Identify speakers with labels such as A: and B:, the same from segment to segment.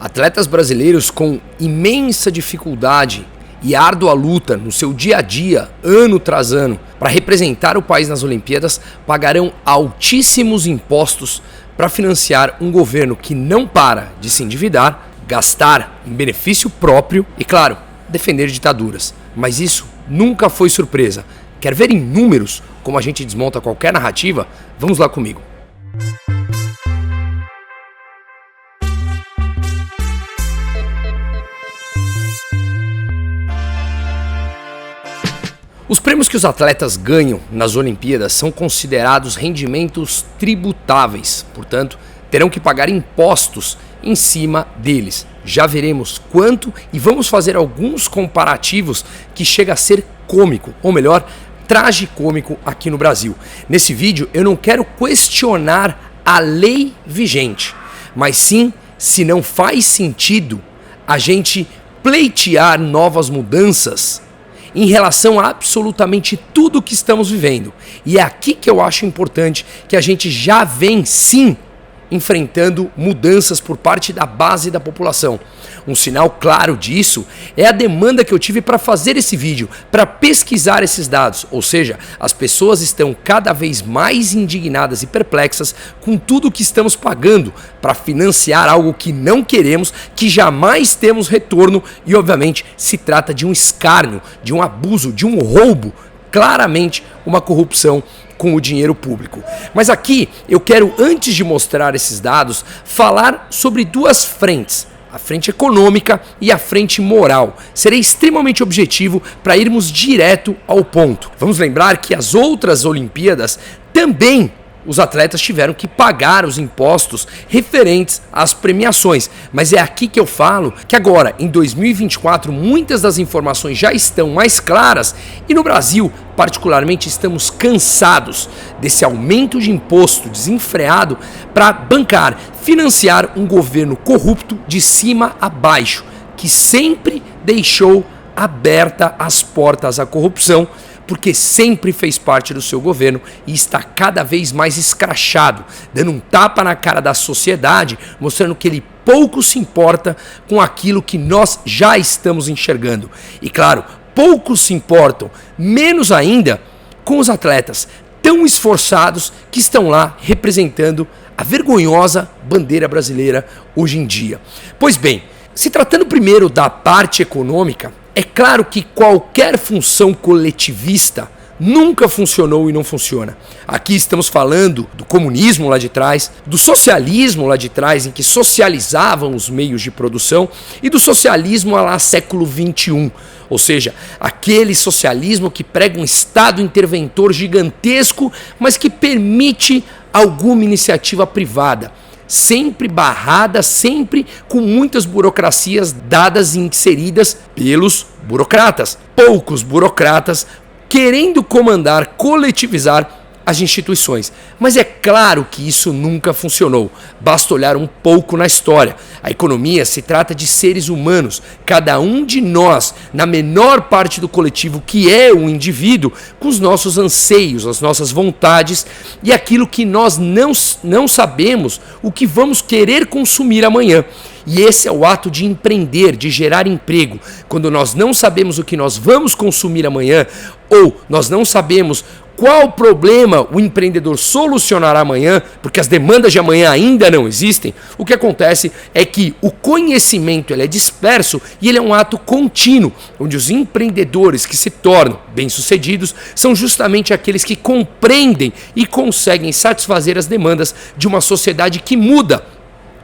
A: Atletas brasileiros com imensa dificuldade e árdua luta no seu dia a dia, ano tras ano, para representar o país nas Olimpíadas, pagarão altíssimos impostos para financiar um governo que não para de se endividar, gastar em benefício próprio e, claro, defender ditaduras. Mas isso nunca foi surpresa. Quer ver em números como a gente desmonta qualquer narrativa? Vamos lá comigo. Os prêmios que os atletas ganham nas Olimpíadas são considerados rendimentos tributáveis, portanto, terão que pagar impostos em cima deles. Já veremos quanto e vamos fazer alguns comparativos que chega a ser cômico, ou melhor, tragicômico aqui no Brasil. Nesse vídeo eu não quero questionar a lei vigente, mas sim se não faz sentido a gente pleitear novas mudanças em relação a absolutamente tudo que estamos vivendo. E é aqui que eu acho importante que a gente já vem sim enfrentando mudanças por parte da base da população. Um sinal claro disso é a demanda que eu tive para fazer esse vídeo, para pesquisar esses dados. Ou seja, as pessoas estão cada vez mais indignadas e perplexas com tudo que estamos pagando para financiar algo que não queremos, que jamais temos retorno e, obviamente, se trata de um escárnio, de um abuso, de um roubo, claramente uma corrupção com o dinheiro público. Mas aqui eu quero, antes de mostrar esses dados, falar sobre duas frentes. A frente econômica e a frente moral. Serei extremamente objetivo para irmos direto ao ponto. Vamos lembrar que as outras Olimpíadas também os atletas tiveram que pagar os impostos referentes às premiações. Mas é aqui que eu falo que agora, em 2024, muitas das informações já estão mais claras e no Brasil, particularmente, estamos cansados desse aumento de imposto desenfreado para bancar, financiar um governo corrupto de cima a baixo, que sempre deixou aberta as portas à corrupção, porque sempre fez parte do seu governo e está cada vez mais escrachado, dando um tapa na cara da sociedade, mostrando que ele pouco se importa com aquilo que nós já estamos enxergando. E claro, poucos se importam, menos ainda, com os atletas tão esforçados que estão lá representando a vergonhosa bandeira brasileira hoje em dia. Pois bem, se tratando primeiro da parte econômica, é claro que qualquer função coletivista nunca funcionou e não funciona. Aqui estamos falando do comunismo lá de trás, do socialismo lá de trás, em que socializavam os meios de produção, e do socialismo lá século XXI. Ou seja, aquele socialismo que prega um Estado interventor gigantesco, mas que permite alguma iniciativa privada. Sempre barrada, sempre com muitas burocracias dadas e inseridas pelos burocratas. Poucos burocratas querendo comandar, coletivizar as instituições. Mas é claro que isso nunca funcionou. Basta olhar um pouco na história. A economia se trata de seres humanos. Cada um de nós, na menor parte do coletivo, que é o indivíduo, com os nossos anseios, as nossas vontades e aquilo que nós não sabemos o que vamos querer consumir amanhã. E esse é o ato de empreender, de gerar emprego. Quando nós não sabemos o que nós vamos consumir amanhã, ou nós não sabemos qual problema o empreendedor solucionará amanhã, porque as demandas de amanhã ainda não existem, o que acontece é que o conhecimento ele é disperso e ele é um ato contínuo, onde os empreendedores que se tornam bem-sucedidos são justamente aqueles que compreendem e conseguem satisfazer as demandas de uma sociedade que muda.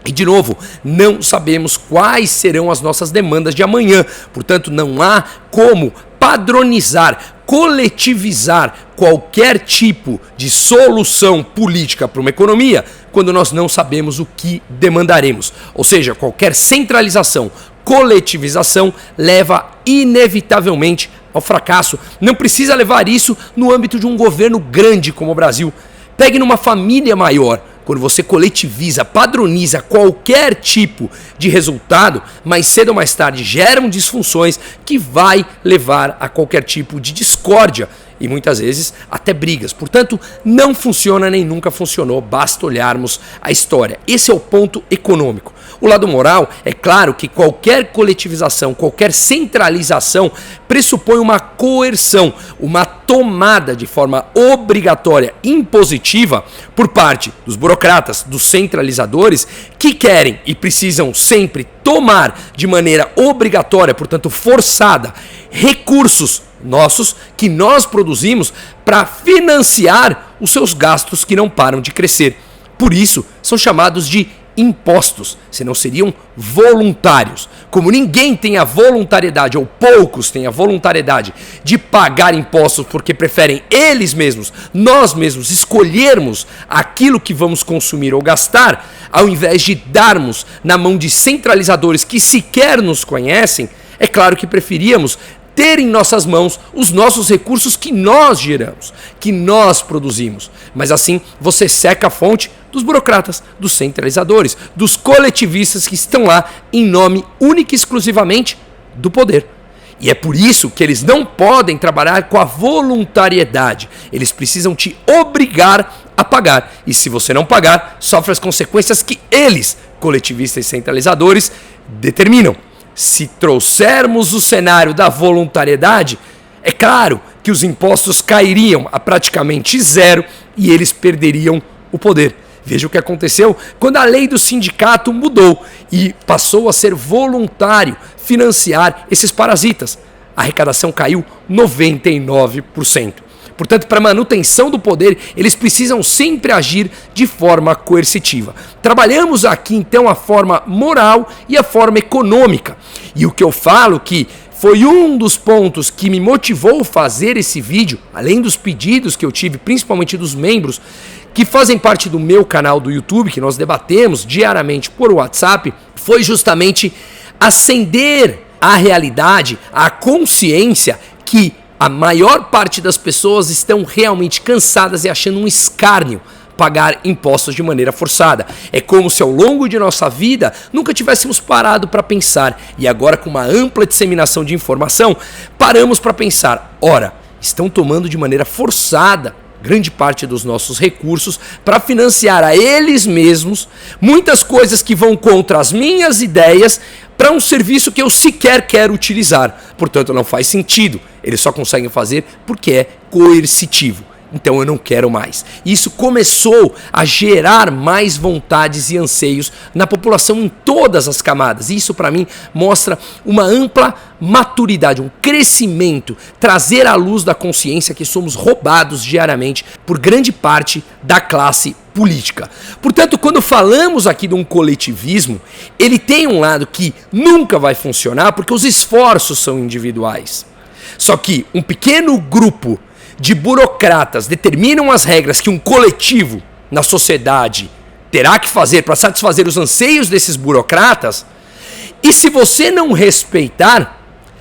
A: E, de novo, não sabemos quais serão as nossas demandas de amanhã. Portanto, não há como padronizar, coletivizar qualquer tipo de solução política para uma economia quando nós não sabemos o que demandaremos. Ou seja, qualquer centralização, coletivização leva inevitavelmente ao fracasso. Não precisa levar isso no âmbito de um governo grande como o Brasil. Pegue numa família maior. Quando você coletiviza, padroniza qualquer tipo de resultado, mais cedo ou mais tarde geram disfunções que vai levar a qualquer tipo de discórdia e muitas vezes até brigas. Portanto, não funciona nem nunca funcionou, basta olharmos a história. Esse é o ponto econômico. O lado moral é claro que qualquer coletivização, qualquer centralização pressupõe uma coerção, uma tomada de forma obrigatória, impositiva, por parte dos burocratas, dos centralizadores, que querem e precisam sempre tomar de maneira obrigatória, portanto forçada, recursos nossos que nós produzimos para financiar os seus gastos que não param de crescer. Por isso, são chamados de impostos, senão seriam voluntários. Como ninguém tem a voluntariedade, ou poucos têm a voluntariedade de pagar impostos porque preferem eles mesmos, nós mesmos, escolhermos aquilo que vamos consumir ou gastar, ao invés de darmos na mão de centralizadores que sequer nos conhecem, é claro que preferíamos ter em nossas mãos os nossos recursos que nós geramos, que nós produzimos. Mas assim você seca a fonte dos burocratas, dos centralizadores, dos coletivistas que estão lá em nome única e exclusivamente do poder. E é por isso que eles não podem trabalhar com a voluntariedade. Eles precisam te obrigar a pagar. E se você não pagar, sofre as consequências que eles, coletivistas e centralizadores, determinam. Se trouxermos o cenário da voluntariedade, é claro que os impostos cairiam a praticamente zero e eles perderiam o poder. Veja o que aconteceu quando a lei do sindicato mudou e passou a ser voluntário financiar esses parasitas. A arrecadação caiu 99%. Portanto, para a manutenção do poder, eles precisam sempre agir de forma coercitiva. Trabalhamos aqui, então, a forma moral e a forma econômica. E o que eu falo que foi um dos pontos que me motivou a fazer esse vídeo, além dos pedidos que eu tive, principalmente dos membros, que fazem parte do meu canal do YouTube, que nós debatemos diariamente por WhatsApp, foi justamente acender a realidade, a consciência que a maior parte das pessoas estão realmente cansadas e achando um escárnio pagar impostos de maneira forçada. É como se ao longo de nossa vida nunca tivéssemos parado para pensar e agora com uma ampla disseminação de informação, paramos para pensar, ora, estão tomando de maneira forçada grande parte dos nossos recursos para financiar a eles mesmos muitas coisas que vão contra as minhas ideias para um serviço que eu sequer quero utilizar. Portanto, não faz sentido. Eles só conseguem fazer porque é coercitivo. Então eu não quero mais. Isso começou a gerar mais vontades e anseios na população em todas as camadas. Isso para mim mostra uma ampla maturidade, um crescimento, trazer à luz da consciência que somos roubados diariamente por grande parte da classe política. Portanto, quando falamos aqui de um coletivismo, ele tem um lado que nunca vai funcionar porque os esforços são individuais. Só que um pequeno grupo de burocratas determinam as regras que um coletivo na sociedade terá que fazer para satisfazer os anseios desses burocratas, e se você não respeitar,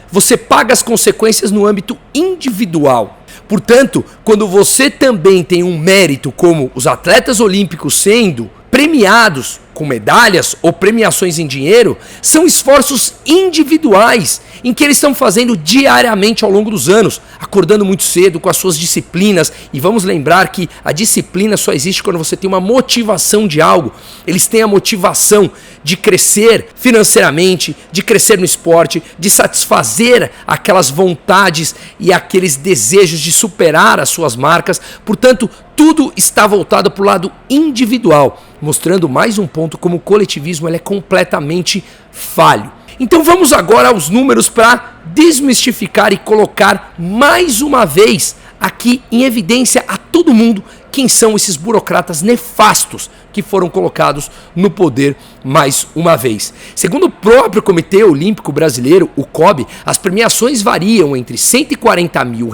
A: você paga as consequências no âmbito individual. Portanto, quando você também tem um mérito como os atletas olímpicos sendo premiados com medalhas ou premiações em dinheiro, são esforços individuais em que eles estão fazendo diariamente ao longo dos anos, acordando muito cedo com as suas disciplinas. E vamos lembrar que a disciplina só existe quando você tem uma motivação de algo. Eles têm a motivação de crescer financeiramente, de crescer no esporte, de satisfazer aquelas vontades e aqueles desejos de superar as suas marcas. Portanto, tudo está voltado para o lado individual, mostrando mais um ponto como o coletivismo ele é completamente falho. Então vamos agora aos números para desmistificar e colocar mais uma vez aqui em evidência a todo mundo quem são esses burocratas nefastos que foram colocados no poder mais uma vez. Segundo o próprio Comitê Olímpico Brasileiro, o COB, as premiações variam entre R$140 mil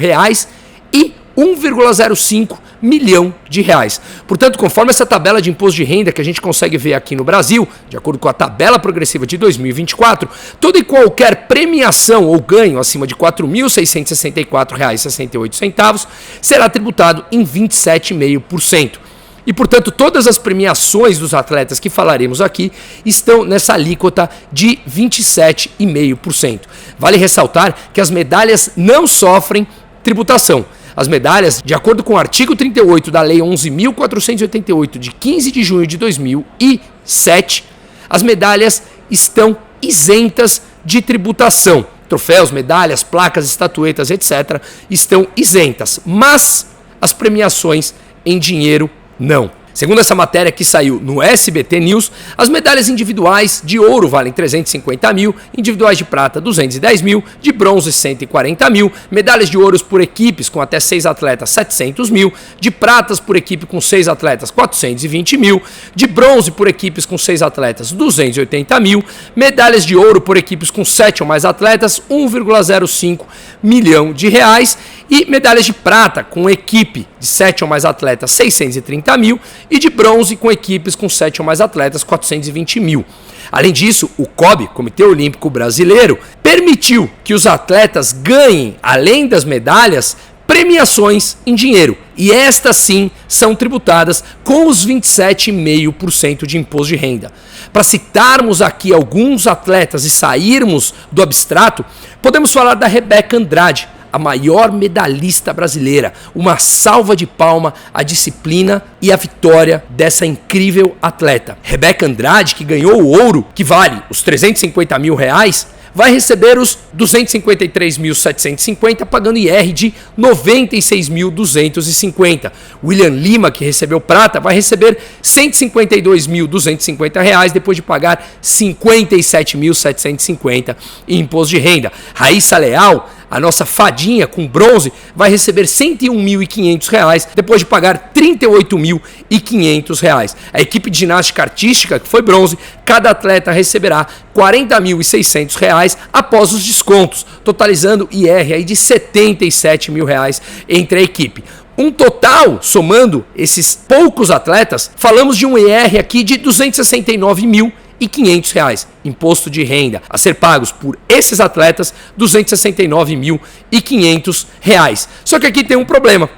A: e 1,05 milhão de reais. Portanto, conforme essa tabela de imposto de renda que a gente consegue ver aqui no Brasil, de acordo com a tabela progressiva de 2024, toda e qualquer premiação ou ganho acima de R$ 4.664,68 será tributado em 27,5%. E, portanto, todas as premiações dos atletas que falaremos aqui estão nessa alíquota de 27,5%. Vale ressaltar que as medalhas não sofrem tributação. As medalhas, de acordo com o artigo 38 da Lei 11.488, de 15 de junho de 2007, as medalhas estão isentas de tributação. Troféus, medalhas, placas, estatuetas, etc. estão isentas, mas as premiações em dinheiro não. Segundo essa matéria que saiu no SBT News, as medalhas individuais de ouro valem 350 mil, individuais de prata 210 mil, de bronze 140 mil, medalhas de ouros por equipes com até 6 atletas 700 mil, de pratas por equipe com 6 atletas 420 mil, de bronze por equipes com 6 atletas 280 mil, medalhas de ouro por equipes com 7 ou mais atletas 1,05 milhão de reais e medalhas de prata com equipe de 7 ou mais atletas 630 mil e de bronze com equipes com 7 ou mais atletas 420 mil. Além disso, o COB, Comitê Olímpico Brasileiro, permitiu que os atletas ganhem, além das medalhas, premiações em dinheiro. E estas sim são tributadas com os 27,5% de imposto de renda. Para citarmos aqui alguns atletas e sairmos do abstrato, podemos falar da Rebeca Andrade, a maior medalhista brasileira. Uma salva de palma à disciplina e à vitória dessa incrível atleta. Rebeca Andrade, que ganhou o ouro, que vale os 350 mil reais, vai receber os 253.750, pagando IR de 96.250. William Lima, que recebeu prata, vai receber 152.250 reais, depois de pagar 57.750 em imposto de renda. Raíssa Leal, a nossa fadinha com bronze, vai receber 101.500 reais, depois de pagar 38.500 reais. A equipe de ginástica artística, que foi bronze, cada atleta receberá 40.600 reais após os descontos, totalizando IR aí de 77 mil reais entre a equipe. Um total, somando esses poucos atletas, falamos de um IR aqui de 269.500 reais, imposto de renda a ser pagos por esses atletas, 269.500 reais. Só que aqui tem um problema.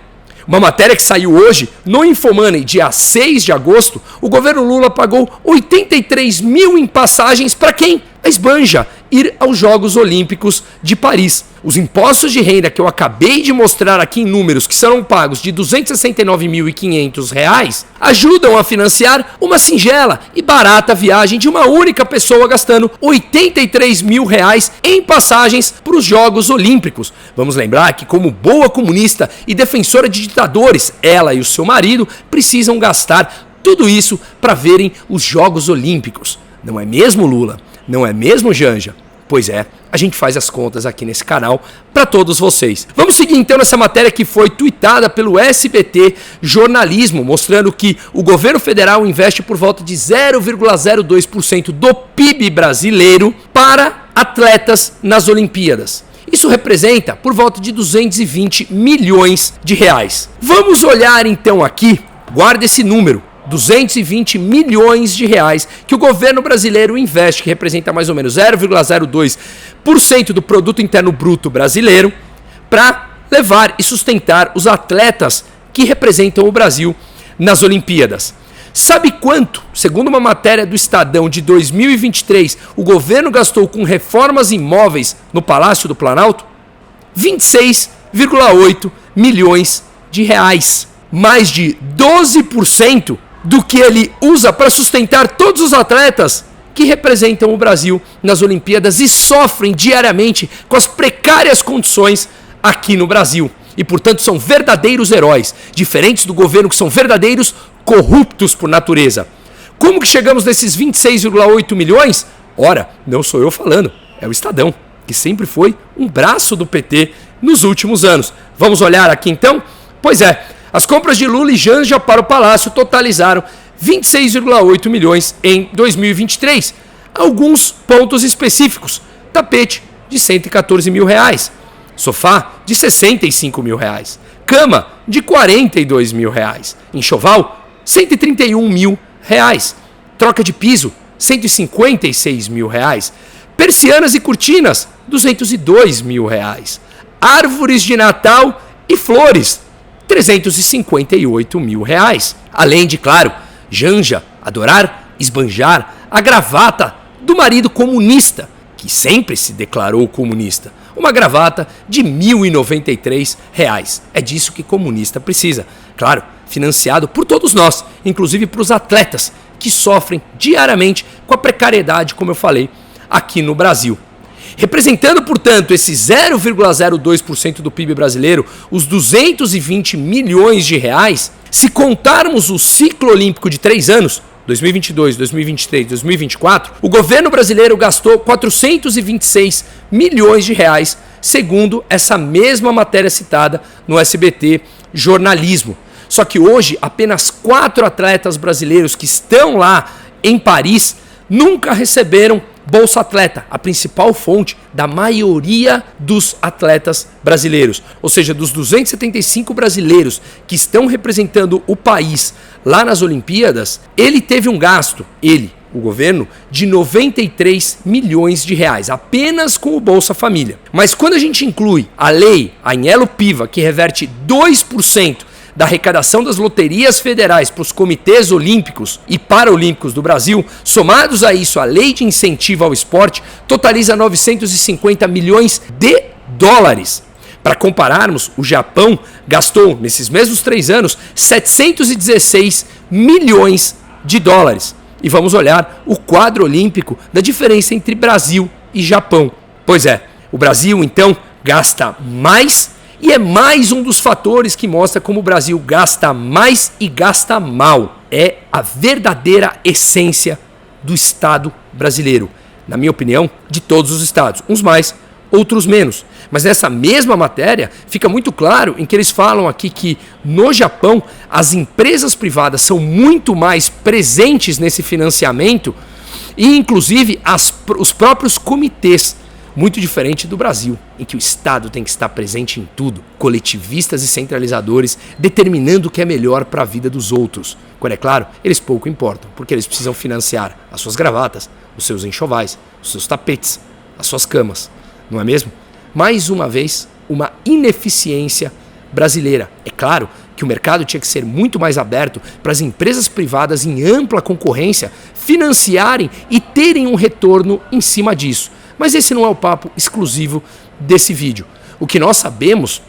A: Uma matéria que saiu hoje no Infomoney, dia 6 de agosto, o governo Lula pagou 83 mil em passagens para quem? A esbanja ir aos Jogos Olímpicos de Paris. Os impostos de renda que eu acabei de mostrar aqui em números, que serão pagos de R$ 269.500, ajudam a financiar uma singela e barata viagem de uma única pessoa, gastando R$ 83 mil em passagens para os Jogos Olímpicos. Vamos lembrar que, como boa comunista e defensora de ditadores, ela e o seu marido precisam gastar tudo isso para verem os Jogos Olímpicos. Não é mesmo, Lula? Não é mesmo, Janja? Pois é, a gente faz as contas aqui nesse canal para todos vocês. Vamos seguir então nessa matéria que foi tuitada pelo SBT Jornalismo, mostrando que o governo federal investe por volta de 0,02% do PIB brasileiro para atletas nas Olimpíadas. Isso representa por volta de 220 milhões de reais. Vamos olhar então aqui, guarda esse número, 220 milhões de reais que o governo brasileiro investe, que representa mais ou menos 0,02% do produto interno bruto brasileiro, para levar e sustentar os atletas que representam o Brasil nas Olimpíadas. Sabe quanto, segundo uma matéria do Estadão de 2023, o governo gastou com reformas imóveis no Palácio do Planalto? 26,8 milhões de reais. Mais de 12% do que ele usa para sustentar todos os atletas que representam o Brasil nas Olimpíadas e sofrem diariamente com as precárias condições aqui no Brasil. E, portanto, são verdadeiros heróis, diferentes do governo, que são verdadeiros corruptos por natureza. Como que chegamos nesses 26,8 milhões? Ora, não sou eu falando, é o Estadão, que sempre foi um braço do PT nos últimos anos. Vamos olhar aqui então? Pois é, as compras de Lula e Janja para o Palácio totalizaram 26,8 milhões em 2023. Alguns pontos específicos: tapete de 114 mil reais, sofá de 65 mil reais, cama de 42 mil reais, enxoval 131 mil reais, troca de piso 156 mil reais, persianas e cortinas 202 mil reais, árvores de Natal e flores 358 mil reais. Além de, claro, Janja adorar esbanjar a gravata do marido comunista, que sempre se declarou comunista. Uma gravata de R$ 1.093. É disso que comunista precisa. Claro, financiado por todos nós, inclusive para os atletas que sofrem diariamente com a precariedade, como eu falei, aqui no Brasil. Representando, portanto, esse 0,02% do PIB brasileiro, os 220 milhões de reais, se contarmos o ciclo olímpico de 3 anos, 2022, 2023, 2024, o governo brasileiro gastou 426 milhões de reais, segundo essa mesma matéria citada no SBT Jornalismo. Só que hoje, apenas 4 atletas brasileiros que estão lá em Paris nunca receberam Bolsa Atleta, a principal fonte da maioria dos atletas brasileiros. Ou seja, dos 275 brasileiros que estão representando o país lá nas Olimpíadas, ele teve um gasto, o governo, de 93 milhões de reais, apenas com o Bolsa Família. Mas quando a gente inclui a lei, a Anhelo Piva, que reverte 2% da arrecadação das loterias federais para os comitês olímpicos e paraolímpicos do Brasil, somados a isso a lei de incentivo ao esporte, totaliza 950 milhões de dólares. Para compararmos, o Japão gastou, nesses mesmos 3 anos, 716 milhões de dólares. E vamos olhar o quadro olímpico da diferença entre Brasil e Japão. Pois é, o Brasil, então, gasta mais. E é mais um dos fatores que mostra como o Brasil gasta mais e gasta mal. É a verdadeira essência do Estado brasileiro. Na minha opinião, de todos os estados. Uns mais, outros menos. Mas nessa mesma matéria, fica muito claro em que eles falam aqui que no Japão, as empresas privadas são muito mais presentes nesse financiamento e inclusive os próprios comitês. Muito diferente do Brasil, em que o Estado tem que estar presente em tudo, coletivistas e centralizadores, determinando o que é melhor para a vida dos outros. Quando é claro, eles pouco importam, porque eles precisam financiar as suas gravatas, os seus enxovais, os seus tapetes, as suas camas, não é mesmo? Mais uma vez, uma ineficiência brasileira. É claro que o mercado tinha que ser muito mais aberto para as empresas privadas em ampla concorrência financiarem e terem um retorno em cima disso. Mas esse não é o papo exclusivo desse vídeo. O que nós sabemos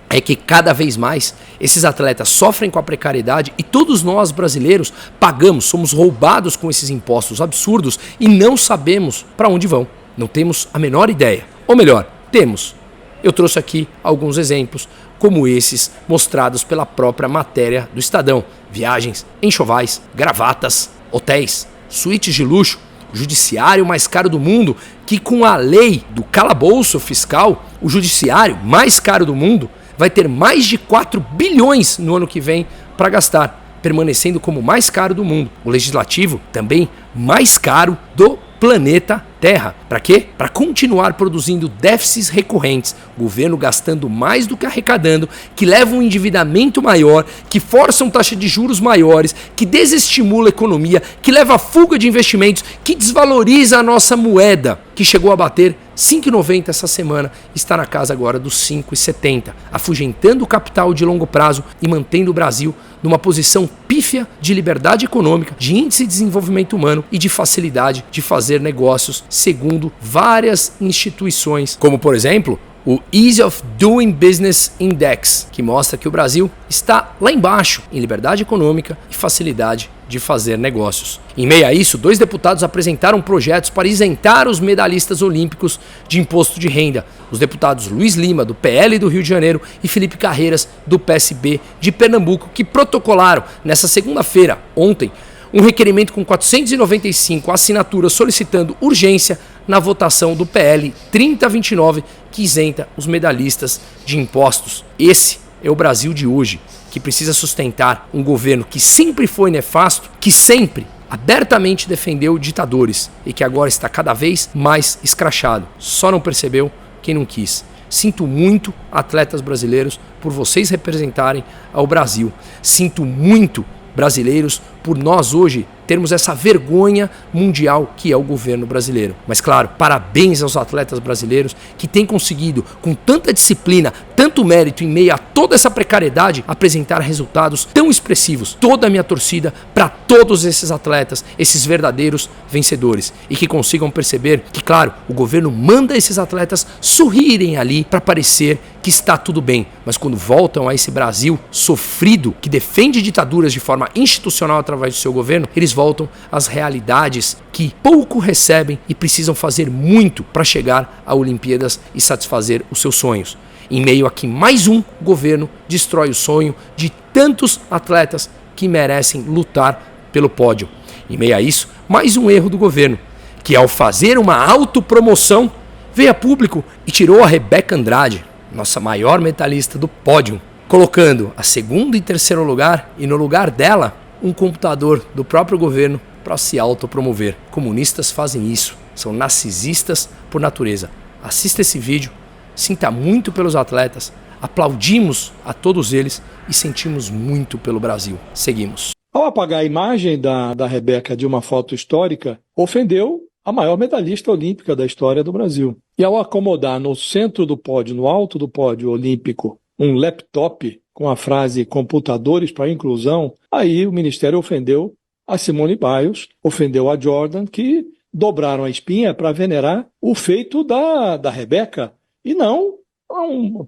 A: é que cada vez mais esses atletas sofrem com a precariedade e todos nós brasileiros pagamos, somos roubados com esses impostos absurdos e não sabemos para onde vão. Não temos a menor ideia. Ou melhor, temos. Eu trouxe aqui alguns exemplos, como esses mostrados pela própria matéria do Estadão. Viagens, enxovais, gravatas, hotéis, suítes de luxo, o judiciário mais caro do mundo, que com a lei do calabouço fiscal, o judiciário mais caro do mundo vai ter mais de 4 bilhões no ano que vem para gastar, permanecendo como o mais caro do mundo. O legislativo também mais caro do planeta Terra. Para quê? Para continuar produzindo déficits recorrentes, o governo gastando mais do que arrecadando, que leva um endividamento maior, que forçam taxa de juros maiores, que desestimula a economia, que leva a fuga de investimentos, que desvaloriza a nossa moeda, que chegou a bater 5,90 essa semana, está na casa agora dos 5,70, afugentando o capital de longo prazo e mantendo o Brasil numa posição pífia de liberdade econômica, de índice de desenvolvimento humano e de facilidade de fazer negócios, segundo várias instituições, como por exemplo o Ease of Doing Business Index, que mostra que o Brasil está lá embaixo em liberdade econômica e facilidade de fazer negócios. Em meio a isso, 2 deputados apresentaram projetos para isentar os medalhistas olímpicos de imposto de renda. Os deputados Luiz Lima, do PL do Rio de Janeiro, e Felipe Carreiras, do PSB de Pernambuco, que protocolaram nessa segunda-feira, ontem, um requerimento com 495 assinaturas solicitando urgência na votação do PL 3029, que isenta os medalhistas de impostos. Esse é o Brasil de hoje, que precisa sustentar um governo que sempre foi nefasto, que sempre abertamente defendeu ditadores e que agora está cada vez mais escrachado. Só não percebeu quem não quis. Sinto muito, atletas brasileiros, por vocês representarem ao Brasil. Sinto muito, brasileiros, por nós hoje termos essa vergonha mundial que é o governo brasileiro. Mas claro, parabéns aos atletas brasileiros que têm conseguido, com tanta disciplina, tanto mérito em meio a toda essa precariedade, apresentar resultados tão expressivos. Toda a minha torcida para todos esses atletas, esses verdadeiros vencedores, e que consigam perceber que, claro, o governo manda esses atletas sorrirem ali para parecer que está tudo bem, mas quando voltam a esse Brasil sofrido, que defende ditaduras de forma institucional através do seu governo, eles voltam às realidades que pouco recebem e precisam fazer muito para chegar a Olimpíadas e satisfazer os seus sonhos. Em meio a que mais um governo destrói o sonho de tantos atletas que merecem lutar pelo pódio. Em meio a isso, mais um erro do governo, que ao fazer uma autopromoção, veio a público e tirou a Rebeca Andrade, nossa maior medalhista do pódio, colocando a segundo e terceiro lugar e no lugar dela, um computador do próprio governo para se autopromover. Comunistas fazem isso, são narcisistas por natureza. Assista esse vídeo, sinta muito pelos atletas, aplaudimos a todos eles e sentimos muito pelo Brasil. Seguimos.
B: Ao apagar a imagem da Rebeca de uma foto histórica, ofendeu a maior medalhista olímpica da história do Brasil. E ao acomodar no centro do pódio, no alto do pódio olímpico, um laptop com a frase computadores para inclusão, aí o Ministério ofendeu a Simone Biles, ofendeu a Jordan, que dobraram a espinha para venerar o feito da Rebeca, e não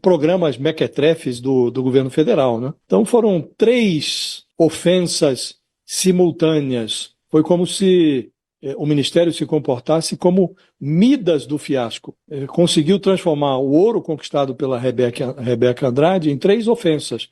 B: programas mequetrefes do governo federal, né? Então foram 3 ofensas simultâneas. Foi como se o Ministério se comportasse como Midas do fiasco. Conseguiu transformar o ouro conquistado pela Rebeca Andrade em 3 ofensas.